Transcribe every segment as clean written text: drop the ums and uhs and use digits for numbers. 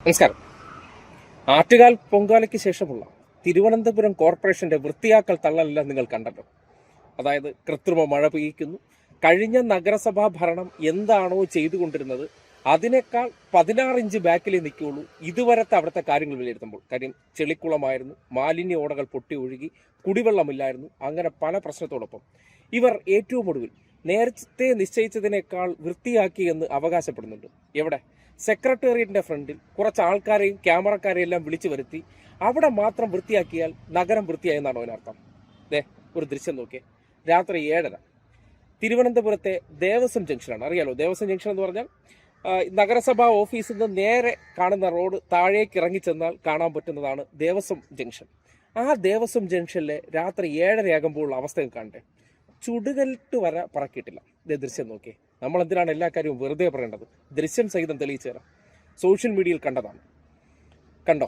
നമസ്കാരം. ആറ്റുകാൽ പൊങ്കാലയ്ക്ക് ശേഷമുള്ള തിരുവനന്തപുരം കോർപ്പറേഷന്റെ വൃത്തിയാക്കൽ തള്ളലെല്ലാം നിങ്ങൾ കണ്ടല്ലോ. അതായത് കൃത്രിമ മഴ പെയ്യിക്കുന്നു. കഴിഞ്ഞ നഗരസഭാ ഭരണം എന്താണോ ചെയ്തുകൊണ്ടിരുന്നത് അതിനേക്കാൾ 16 ഇഞ്ച് ബാക്കിലേ നിൽക്കുകയുള്ളൂ ഇതുവരത്തെ അവിടുത്തെ കാര്യങ്ങൾ വിലയിരുത്തുമ്പോൾ. കാര്യം ചെളിക്കുളമായിരുന്നു, മാലിന്യ ഓടകൾ പൊട്ടി ഒഴുകി, കുടിവെള്ളമില്ലായിരുന്നു, അങ്ങനെ പല പ്രശ്നത്തോടൊപ്പം ഇവർ ഏറ്റവും ഒടുവിൽ നേരത്തെ നിശ്ചയിച്ചതിനേക്കാൾ വൃത്തിയാക്കി എന്ന് അവകാശപ്പെടുന്നുണ്ട്. എവിടെ? സെക്രട്ടേറിയറ്റിന്റെ ഫ്രണ്ടിൽ കുറച്ച് ആൾക്കാരെയും ക്യാമറക്കാരെയും എല്ലാം വിളിച്ചു വരുത്തി അവിടെ മാത്രം വൃത്തിയാക്കിയാൽ നഗരം വൃത്തിയായെന്നാണോ അതിനർത്ഥം? ഒരു ദൃശ്യം നോക്കിയേ. രാത്രി 7:30 തിരുവനന്തപുരത്തെ ദേവസ്വം ജംഗ്ഷനാണ്. അറിയാലോ, ദേവസ്വം ജംഗ്ഷൻ എന്ന് പറഞ്ഞാൽ നഗരസഭാ ഓഫീസിൽ നിന്ന് നേരെ കാണുന്ന റോഡ് താഴേക്ക് ഇറങ്ങിച്ചെന്നാൽ കാണാൻ പറ്റുന്നതാണ് ദേവസ്വം ജംഗ്ഷൻ. ആ ദേവസ്വം ജംഗ്ഷനിലെ രാത്രി 7:30 ആകുമ്പോഴുള്ള അവസ്ഥ കാണട്ടെ. ചുടുകല്ലിട്ട് വര പറക്കിയിട്ടില്ല. ഇതേ ദൃശ്യം നോക്കിയേ. നമ്മൾ എന്തിനാണ് എല്ലാ കാര്യവും വെറുതെ പറയേണ്ടത്? ദൃശ്യം സഹിതം തെളിയിച്ചു തരാം. സോഷ്യൽ മീഡിയയിൽ കണ്ടതാണ്. കണ്ടോ?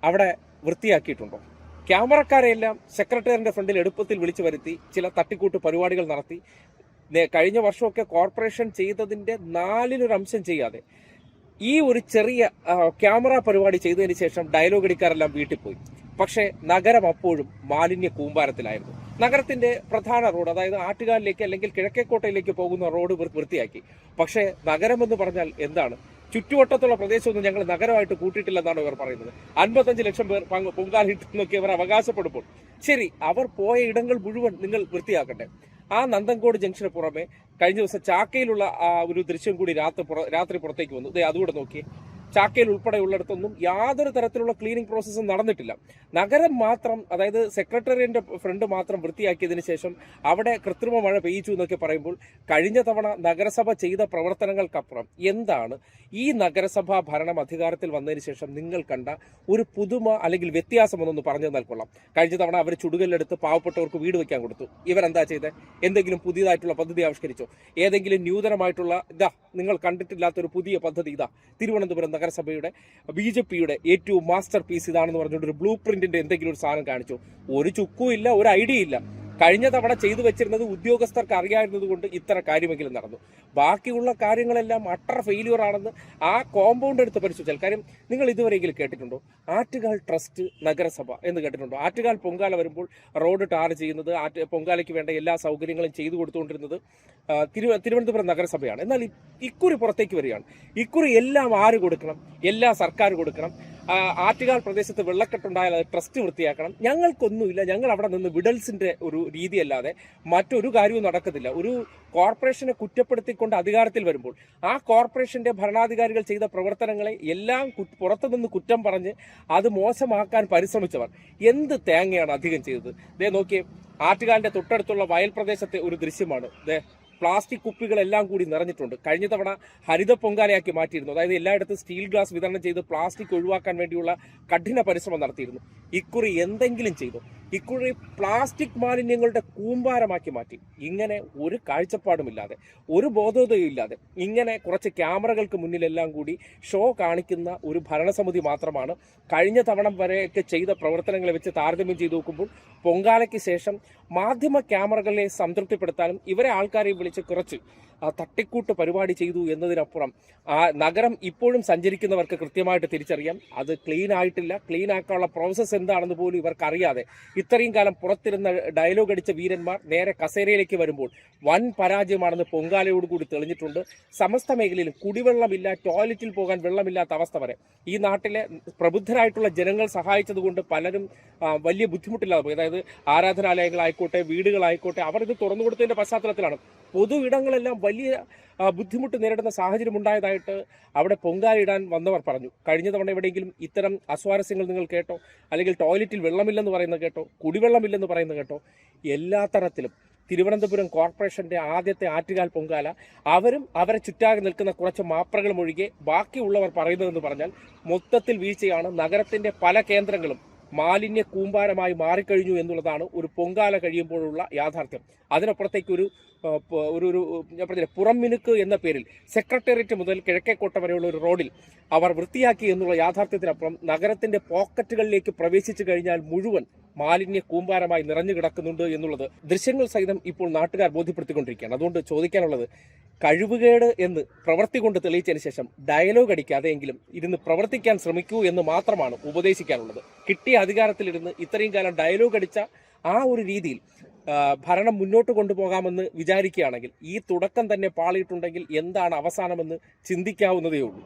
അവിടെ വൃത്തിയാക്കിയിട്ടുണ്ടോ? ക്യാമറക്കാരെയെല്ലാം സെക്രട്ടറിയുടെ ഫ്രണ്ടിൽ എളുപ്പത്തിൽ വിളിച്ചു വരുത്തി ചില തട്ടിക്കൂട്ട് പരിപാടികൾ നടത്തി. കഴിഞ്ഞ വർഷമൊക്കെ കോർപ്പറേഷൻ ചെയ്തതിൻ്റെ 4-1 ചെയ്യാതെ ഈ ഒരു ചെറിയ ക്യാമറ പരിപാടി ചെയ്തതിന് ശേഷം ഡയലോഗ് അടിക്കാരെല്ലാം വീട്ടിൽ പോയി. പക്ഷേ നഗരം അപ്പോഴും മാലിന്യ കൂമ്പാരത്തിലായിരുന്നു. നഗരത്തിന്റെ പ്രധാന റോഡ്, അതായത് ആറ്റുകാലിലേക്ക് അല്ലെങ്കിൽ കിഴക്കേക്കോട്ടയിലേക്ക് പോകുന്ന റോഡ് വൃത്തിയാക്കി. പക്ഷേ നഗരം എന്ന് പറഞ്ഞാൽ എന്താണ്? ചുറ്റുവട്ടത്തുള്ള പ്രദേശമൊന്നും ഞങ്ങൾ നഗരമായിട്ട് കൂട്ടിയിട്ടില്ലെന്നാണ് ഇവർ പറയുന്നത്. 55 ലക്ഷം പേർ പൊങ്കാലിട്ടെന്നൊക്കെ ഇവർ അവകാശപ്പെടുമ്പോൾ, ശരി, അവർ പോയ ഇടങ്ങൾ മുഴുവൻ നിങ്ങൾ വൃത്തിയാക്കട്ടെ. ആ നന്ദൻകോട് ജംഗ്ഷന് പുറമെ കഴിഞ്ഞ ദിവസം ചാക്കയിലുള്ള ആ ഒരു ദൃശ്യം കൂടി രാത്രി പുറത്തേക്ക് വന്നു. അതുകൂടെ നോക്കിയേ. ചാക്കയിൽ ഉൾപ്പെടെയുള്ളിടത്തൊന്നും യാതൊരു തരത്തിലുള്ള ക്ലീനിങ് പ്രോസസ്സും നടന്നിട്ടില്ല. നഗരം മാത്രം, അതായത് സെക്രട്ടേറിയറ്റിന്റെ ഫ്രണ്ട് മാത്രം വൃത്തിയാക്കിയതിനു ശേഷം അവിടെ കൃത്രിമ മഴ പെയ്യിച്ചു എന്നൊക്കെ പറയുമ്പോൾ കഴിഞ്ഞ തവണ നഗരസഭ ചെയ്ത പ്രവർത്തനങ്ങൾക്കപ്പുറം എന്താണ് ഈ നഗരസഭാ ഭരണം അധികാരത്തിൽ വന്നതിന് ശേഷം നിങ്ങൾ കണ്ട ഒരു പുതുമ അല്ലെങ്കിൽ വ്യത്യാസം എന്നൊന്ന് പറഞ്ഞു തന്നാൽ കൊള്ളാം. കഴിഞ്ഞ തവണ അവർ ചുടുകല്ലെടുത്ത് പാവപ്പെട്ടവർക്ക് വീട് വയ്ക്കാൻ കൊടുത്തു. ഇവരെന്താ ചെയ്തത്? എന്തെങ്കിലും പുതിയതായിട്ടുള്ള പദ്ധതി ആവിഷ്കരിച്ചോ? ഏതെങ്കിലും നൂതനമായിട്ടുള്ള നിങ്ങൾ കണ്ടിട്ടില്ലാത്തൊരു പുതിയ പദ്ധതി തിരുവനന്തപുരം നഗരസഭയുടെ BJPയുടെ ഏറ്റവും മാസ്റ്റർ പീസ് ഇതാണെന്ന് പറഞ്ഞുകൊണ്ട് ഒരു ബ്ലൂ പ്രിന്റിന്റെ എന്തെങ്കിലും ഒരു സാധനം കാണിച്ചു? ഒരു ചുക്കും ഇല്ല, ഒരു ഐഡിയ ഇല്ല. കഴിഞ്ഞ തവണ ചെയ്തു വെച്ചിരുന്നത് ഉദ്യോഗസ്ഥർക്ക് അറിയാവുന്നത് കൊണ്ട് ഇത്ര കാര്യമെങ്കിലും നടന്നു. ബാക്കിയുള്ള കാര്യങ്ങളെല്ലാം അട്ടർ ഫെയിലിയർ ആണെന്ന് ആ കോമ്പൗണ്ട് എടുത്ത് പരിശോധിച്ചാൽ. കാര്യം നിങ്ങൾ ഇതുവരെയെങ്കിലും കേട്ടിട്ടുണ്ടോ ആറ്റുകാൽ ട്രസ്റ്റ് നഗരസഭ എന്ന് കേട്ടിട്ടുണ്ടോ? ആറ്റുകാൽ പൊങ്കാല വരുമ്പോൾ റോഡ് ടാർ ചെയ്യുന്നത്, പൊങ്കാലയ്ക്ക് വേണ്ട എല്ലാ സൗകര്യങ്ങളും ചെയ്തു കൊടുത്തുകൊണ്ടിരുന്നത് തിരുവനന്തപുരം നഗരസഭയാണ്. എന്നാൽ ഇക്കുറി പുറത്തേക്ക് വരികയാണ്. ഇക്കുറി എല്ലാം ആര് കൊടുക്കണം? എല്ലാ സർക്കാർ കൊടുക്കണം. ആറ്റുകാൽ പ്രദേശത്ത് വെള്ളക്കെട്ടുണ്ടായാൽ അത് ട്രസ്റ്റ് വൃത്തിയാക്കണം. ഞങ്ങൾക്കൊന്നുമില്ല, ഞങ്ങൾ അവിടെ നിന്ന് വിഡൽസിന്റെ ഒരു രീതിയല്ലാതെ മറ്റൊരു കാര്യവും നടക്കത്തില്ല. ഒരു കോർപ്പറേഷനെ കുറ്റപ്പെടുത്തിക്കൊണ്ട് അധികാരത്തിൽ വരുമ്പോൾ ആ കോർപ്പറേഷന്റെ ഭരണാധികാരികൾ ചെയ്ത പ്രവർത്തനങ്ങളെ എല്ലാം പുറത്തുനിന്ന് കുറ്റം പറഞ്ഞ് അത് മോശമാക്കാൻ പരിശ്രമിച്ചവർ എന്ത് തേങ്ങയാണ് അധികം ചെയ്തത്? നോക്കിയേ, ആറ്റുകാലിന്റെ തൊട്ടടുത്തുള്ള വയൽ പ്രദേശത്തെ ഒരു ദൃശ്യമാണ്. പ്ലാസ്റ്റിക് കുപ്പികളെല്ലാം കൂടി നിറഞ്ഞിട്ടുണ്ട്. കഴിഞ്ഞ തവണ ഹരിത പൊങ്കാലയാക്കി മാറ്റിയിരുന്നു. അതായത് എല്ലായിടത്തും സ്റ്റീൽ ഗ്ലാസ് വിതരണം ചെയ്ത് പ്ലാസ്റ്റിക് ഒഴിവാക്കാൻ വേണ്ടിയുള്ള കഠിന പരിശ്രമം നടത്തിയിരുന്നു. ഇക്കുറി എന്തെങ്കിലും ചെയ്തു? ഇക്കുറി പ്ലാസ്റ്റിക് മാലിന്യങ്ങളുടെ കൂമ്പാരമാക്കി മാറ്റി. ഇങ്ങനെ ഒരു കാഴ്ചപ്പാടുമില്ലാതെ, ഒരു ബോധോദയവും ഇല്ലാതെ, ഇങ്ങനെ കുറച്ച് ക്യാമറകൾക്ക് മുന്നിലെല്ലാം കൂടി ഷോ കാണിക്കുന്ന ഒരു ഭരണസമിതി മാത്രമാണ് കഴിഞ്ഞ തവണ വരെയൊക്കെ ചെയ്ത പ്രവർത്തനങ്ങളെ വെച്ച് താരതമ്യം ചെയ്ത് നോക്കുമ്പോൾ പൊങ്കാലയ്ക്ക് ശേഷം മാധ്യമ ക്യാമറകളെ സംതൃപ്തിപ്പെടുത്താനും ഇവരെ ആൾക്കാരെ വിളിച്ച് കുറച്ച് തട്ടിക്കൂട്ട് പരിപാടി ചെയ്തു എന്നതിനപ്പുറം ആ നഗരം ഇപ്പോഴും സഞ്ചരിക്കുന്നവർക്ക് കൃത്യമായിട്ട് തിരിച്ചറിയാം അത് ക്ലീൻ ആയിട്ടില്ല. ക്ലീൻ ആക്കാനുള്ള പ്രോസസ്സ് എന്താണെന്ന് പോലും ഇവർക്ക് അറിയാതെ ഇത്രയും കാലം പുറത്തിരുന്ന ഡയലോഗ് അടിച്ച വീരന്മാർ നേരെ കസേരയിലേക്ക് വരുമ്പോൾ വൻ പരാജയമാണെന്ന് പൊങ്കാലയോടുകൂടി തെളിഞ്ഞിട്ടുണ്ട്. സമസ്ത മേഖലയിലും കുടിവെള്ളമില്ല, ടോയ്ലറ്റിൽ പോകാൻ വെള്ളമില്ലാത്ത അവസ്ഥ വരെ ഈ നാട്ടിലെ പ്രബുദ്ധരായിട്ടുള്ള ജനങ്ങൾ സഹായിച്ചതുകൊണ്ട് പലരും വലിയ ബുദ്ധിമുട്ടില്ലാതെ പോയി. അതായത് ആരാധനാലയങ്ങളായിക്കോട്ടെ, വീടുകളായിക്കോട്ടെ, അവർ ഇത് തുറന്നു കൊടുത്തതിന്റെ പശ്ചാത്തലത്തിലാണ് പൊതു ഇടങ്ങളെല്ലാം വലിയ ബുദ്ധിമുട്ട് നേരിടുന്ന സാഹചര്യം ഉണ്ടായതായിട്ട് അവിടെ പൊങ്കാലയിടാൻ വന്നവർ പറഞ്ഞു. കഴിഞ്ഞ തവണ എവിടെയെങ്കിലും ഇത്തരം അസ്വാരസ്യങ്ങൾ നിങ്ങൾ കേട്ടോ? അല്ലെങ്കിൽ ടോയ്ലറ്റിൽ വെള്ളമില്ലെന്ന് പറയുന്നത് കേട്ടോ? കുടിവെള്ളമില്ലെന്ന് പറയുന്നത് കേട്ടോ? എല്ലാ തരത്തിലും തിരുവനന്തപുരം കോർപ്പറേഷന്റെ ആദ്യത്തെ ആറ്റുകാൽ പൊങ്കാല അവരും അവരെ ചുറ്റാകെ നിൽക്കുന്ന കുറച്ച് മാപ്രകളും ഒഴികെ ബാക്കിയുള്ളവർ പറയുന്നതെന്ന് പറഞ്ഞാൽ മൊത്തത്തിൽ വീഴ്ചയാണ്. നഗരത്തിന്റെ പല കേന്ദ്രങ്ങളും മാലിന്യ കൂമ്പാരമായി മാറിക്കഴിഞ്ഞു എന്നുള്ളതാണ് ഒരു പൊങ്കാല കഴിയുമ്പോഴുള്ള യാഥാർത്ഥ്യം. അതിനപ്പുറത്തേക്ക് ഒരു ഒരു ഞാൻ പറഞ്ഞില്ലേ പുറം മിനുക്ക് എന്ന പേരിൽ സെക്രട്ടേറിയറ്റ് മുതൽ കിഴക്കേക്കോട്ട വരെയുള്ള ഒരു റോഡിൽ അവർ വൃത്തിയാക്കി എന്നുള്ള യാഥാർത്ഥ്യത്തിനപ്പുറം നഗരത്തിന്റെ പോക്കറ്റുകളിലേക്ക് പ്രവേശിച്ചു കഴിഞ്ഞാൽ മുഴുവൻ മാലിന്യ കൂമ്പാരമായി നിറഞ്ഞു കിടക്കുന്നുണ്ട് എന്നുള്ളത് ദൃശ്യങ്ങൾ സഹിതം ഇപ്പോൾ നാട്ടുകാർ ബോധ്യപ്പെടുത്തിക്കൊണ്ടിരിക്കുകയാണ്. അതുകൊണ്ട് ചോദിക്കാനുള്ളത്, കഴിവുകേട് എന്ന് പ്രവൃത്തി കൊണ്ട് തെളിയിച്ചതിന് ശേഷം ഡയലോഗ് അടിക്കാതെയെങ്കിലും ഇരുന്ന് പ്രവർത്തിക്കാൻ ശ്രമിക്കൂ എന്ന് മാത്രമാണ് ഉപദേശിക്കാനുള്ളത്. കിട്ടിയ അധികാരത്തിലിരുന്ന് ഇത്രയും കാലം ഡയലോഗ് അടിച്ച ആ ഒരു രീതിയിൽ ഭരണം മുന്നോട്ട് കൊണ്ടുപോകാമെന്ന് വിചാരിക്കുകയാണെങ്കിൽ ഈ തുടക്കം തന്നെ പാളിയിട്ടുണ്ടെങ്കിൽ എന്താണ് അവസാനമെന്ന് ചിന്തിക്കാവുന്നതേ ഉള്ളൂ.